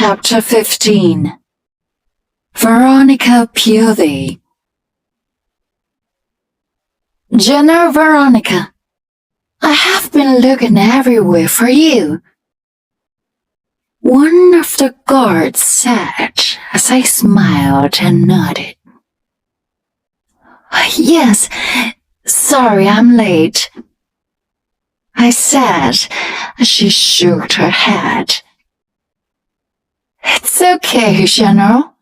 Chapter 15. Veronica POV. General Veronica, I have been looking everywhere for you. One of the guards said as I smiled and nodded. Yes, sorry I'm late, I said as she shook her head. It's okay, General.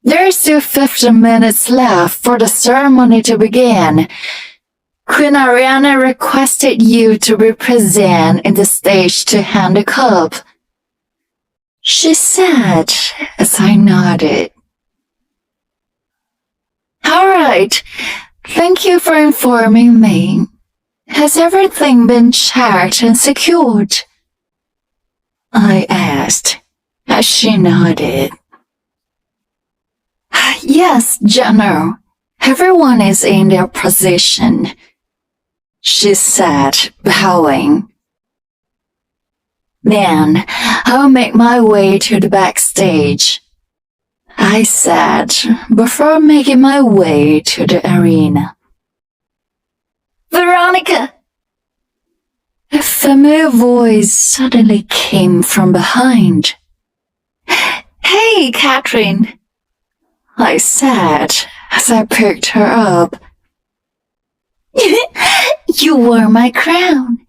There's still 15 minutes left for the ceremony to begin. Queen Ariana requested you to be present in the stage to hand the cup, she said as I nodded. All right, thank you for informing me. Has everything been checked and secured? I asked as she nodded. Yes, General. Everyone is in their position, she said, bowing. Then I'll make my way to the backstage, I said before making my way to the arena. Veronica! A familiar voice suddenly came from behind. Hey, Catherine, I said as I picked her up. You wore my crown,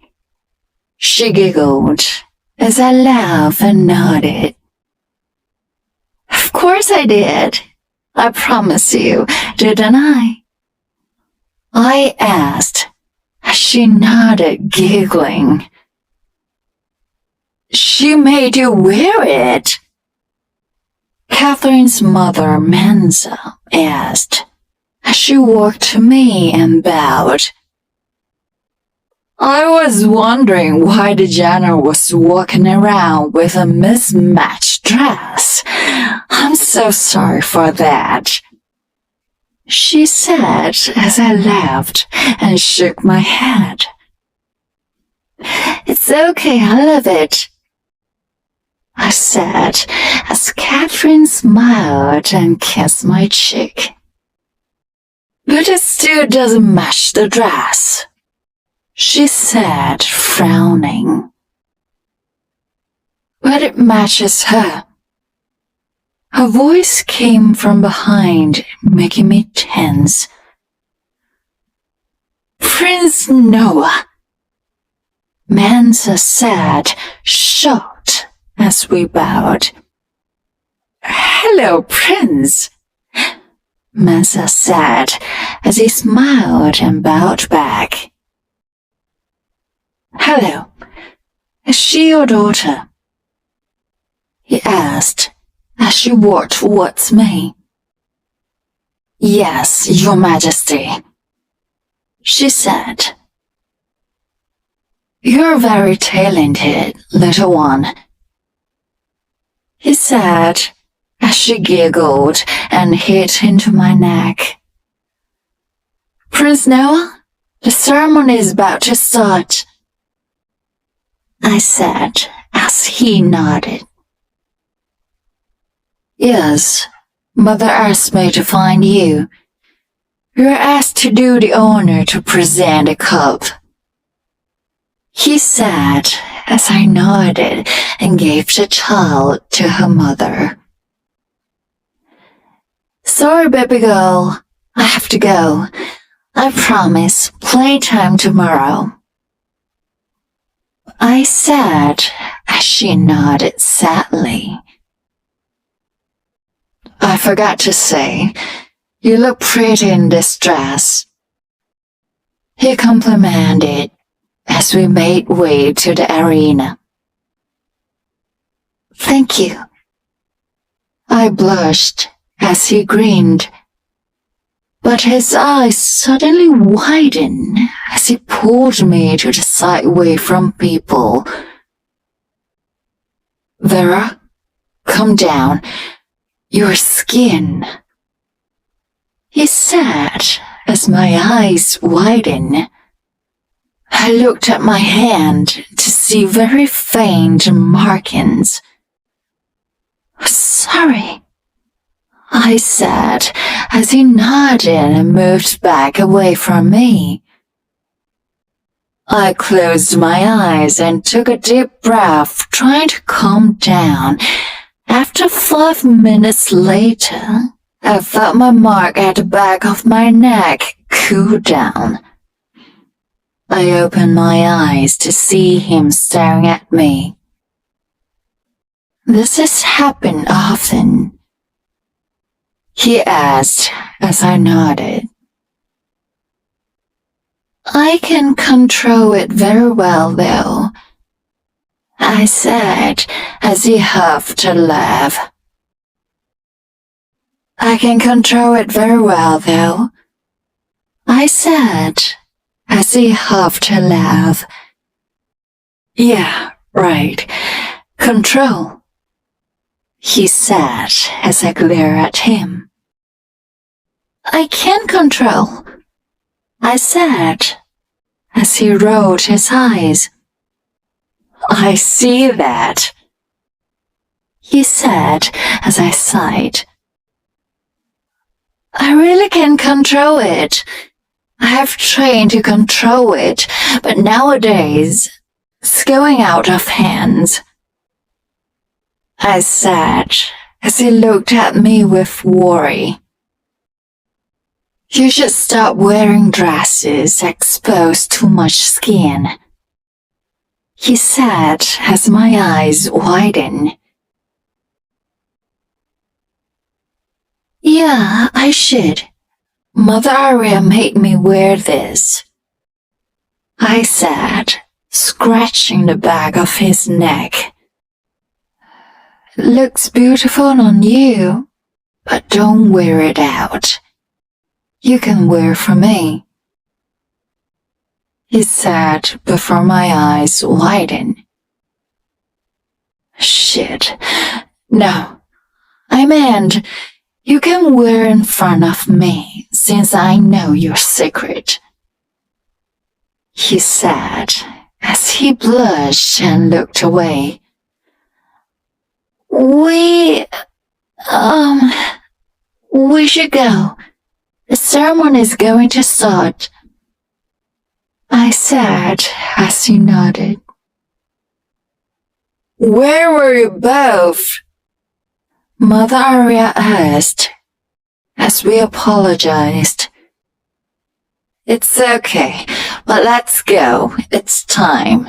she giggled as I laughed and nodded. Of course I did. I promise you, didn't I? I asked as she nodded, giggling. She made you wear it? Catherine's mother, Mensa, asked as she walked to me and bowed. I was wondering why the general was walking around with a mismatched dress. I'm so sorry for that, she said as I laughed and shook my head. It's okay, I love it, I said as Catherine smiled and kissed my cheek. But it still doesn't match the dress, she said, frowning. But it matches her. Her voice came from behind, making me tense. Prince Noah, Mensa said, shocked as we bowed. Hello, Prince, Mensa said as he smiled and bowed back. Hello, is she your daughter? He asked as she walked towards me. Yes, Your Majesty, she said. You're very talented, little one, he said as she giggled and hit into my neck. Prince Noah, the ceremony is about to start, I said as he nodded. Yes, Mother asked me to find you. You're asked to do the honor to present a cup, he said as I nodded and gave the child to her mother. Sorry, baby girl, I have to go. I promise, playtime tomorrow, I said as she nodded sadly. I forgot to say, you look pretty in this dress, he complimented as we made way to the arena. Thank you, I blushed as he grinned, but his eyes suddenly widened as he pulled me to the side away from people. Vera, come down. Your skin, he said as my eyes widened. I looked at my hand to see very faint markings. sorry, I said as he nodded and moved back away from me. I closed my eyes and took a deep breath, trying to calm down. After 5 minutes later, I felt my mark at the back of my neck cool down. I opened my eyes to see him staring at me. "This has happened often?" he asked as I nodded. "I can control it very well, though," I said as he huffed a laugh. "I can control it very well, though," I said as he huffed a laugh. "Yeah, right. Control," he said as I glared at him. "I can control," I said as he rolled his eyes. "I see that," he said as I sighed. "I really can control it. I have trained to control it, but nowadays it's going out of hands," I said as he looked at me with worry. "You should stop wearing dresses that expose too much skin," he said as my eyes widened. "Yeah, I should. Mother Aria made me wear this," I said, scratching the back of his neck. "It looks beautiful on you, but don't wear it out. You can wear for me," he said before my eyes widened. Shit. No, I meant you can wear in front of me since I know your secret, he said as he blushed and looked away. We should go. The ceremony is going to start," I said as he nodded. "Where were you both?" Mother Aria asked as we apologized. "It's okay, but let's go. It's time,"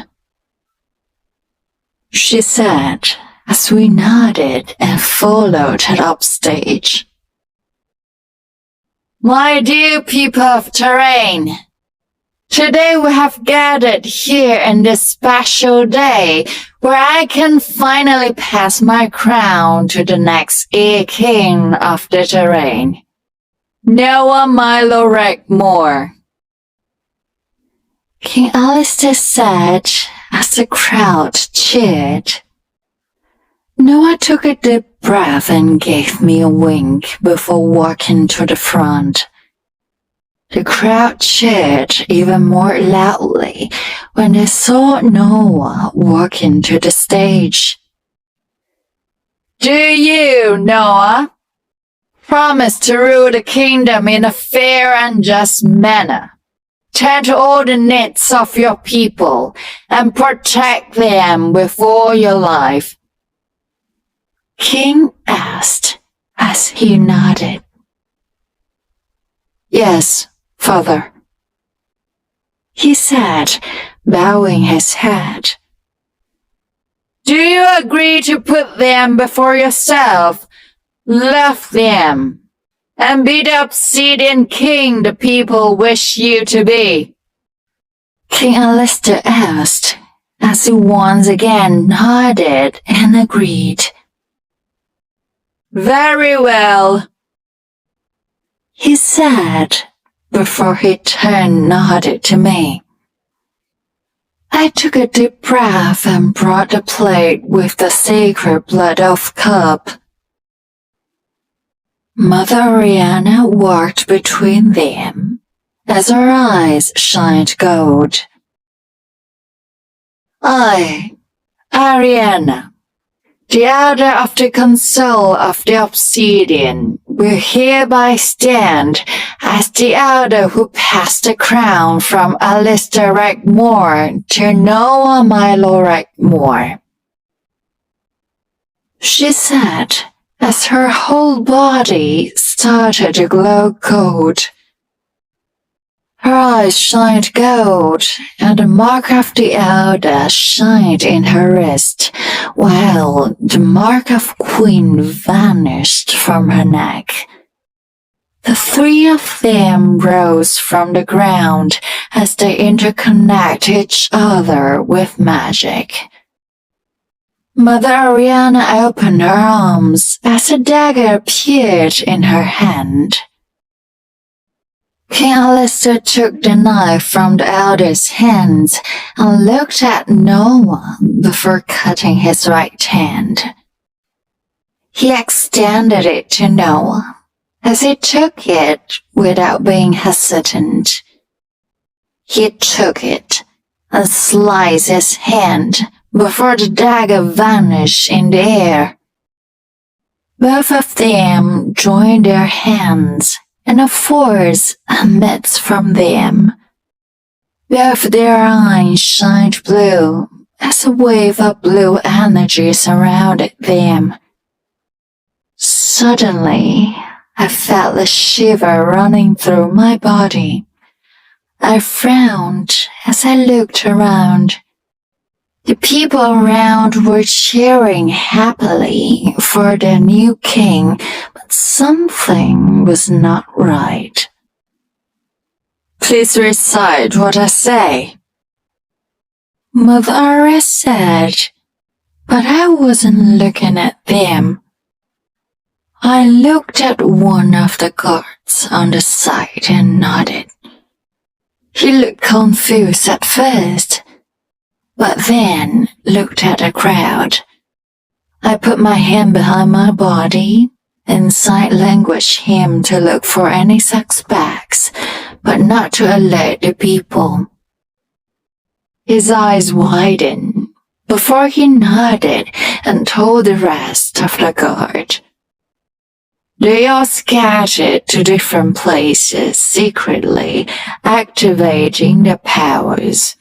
she said as we nodded and followed her upstage. "My dear people of Terrain, today we have gathered here in this special day where I can finally pass my crown to the next heir king of the Terrain, Noah Milo Regmore," King Alistair said as the crowd cheered. Noah took a deep breath and gave me a wink before walking to the front. The crowd cheered even more loudly when they saw Noah walking to the stage. "Do you, Noah, promise to rule the kingdom in a fair and just manner, tend to all the needs of your people, and protect them with all your life?" King asked as he nodded. "Yes, Father," he said, bowing his head. "Do you agree to put them before yourself, love them, and be the obsidian king the people wish you to be?" King Alistair asked as he once again nodded and agreed. "Very well," he said before he turned nodded to me. I took a deep breath and brought the plate with the sacred blood oath cup. Mother Ariana walked between them as her eyes shined gold. "I, Ariana, The elder of the Council of the Obsidian will hereby stand as the elder who passed the crown from Alistair Rackmore to Noah Milo Rackmore, she said as her whole body started to glow gold. Her eyes shined gold, and the mark of the elder shined in her wrist, while the mark of Queen vanished from her neck. The three of them rose from the ground as they interconnect each other with magic. Mother Ariana opened her arms as a dagger appeared in her hand. King Alistair took the knife from the elder's hands and looked at Noah before cutting his right hand. He extended it to Noah as he took it without being hesitant. He took it and sliced his hand before the dagger vanished in the air. Both of them joined their hands, and a force emits from them. Both their eyes shined blue as a wave of blue energy surrounded them. Suddenly, I felt a shiver running through my body. I frowned as I looked around. The people around were cheering happily for their new king, but something was not right. Please recite what I say, Mother Aria said, but I wasn't looking at them. I looked at one of the guards on the side and nodded. He looked confused at first, but then looked at the crowd. I put my hand behind my body and sign language him to look for any suspects, but not to alert the people. His eyes widened before he nodded and told the rest of the guard. They all scattered to different places secretly, activating their powers.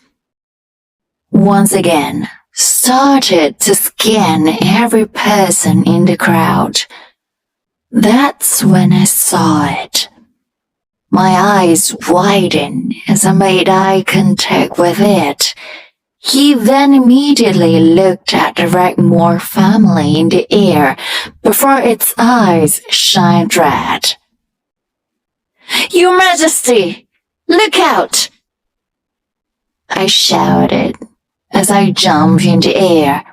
Once again, started to scan every person in the crowd. That's when I saw it. My eyes widened as I made eye contact with it. He then immediately looked at the Rackmore family in the air before its eyes shined red. Your Majesty, look out! I shouted as I jumped in the air.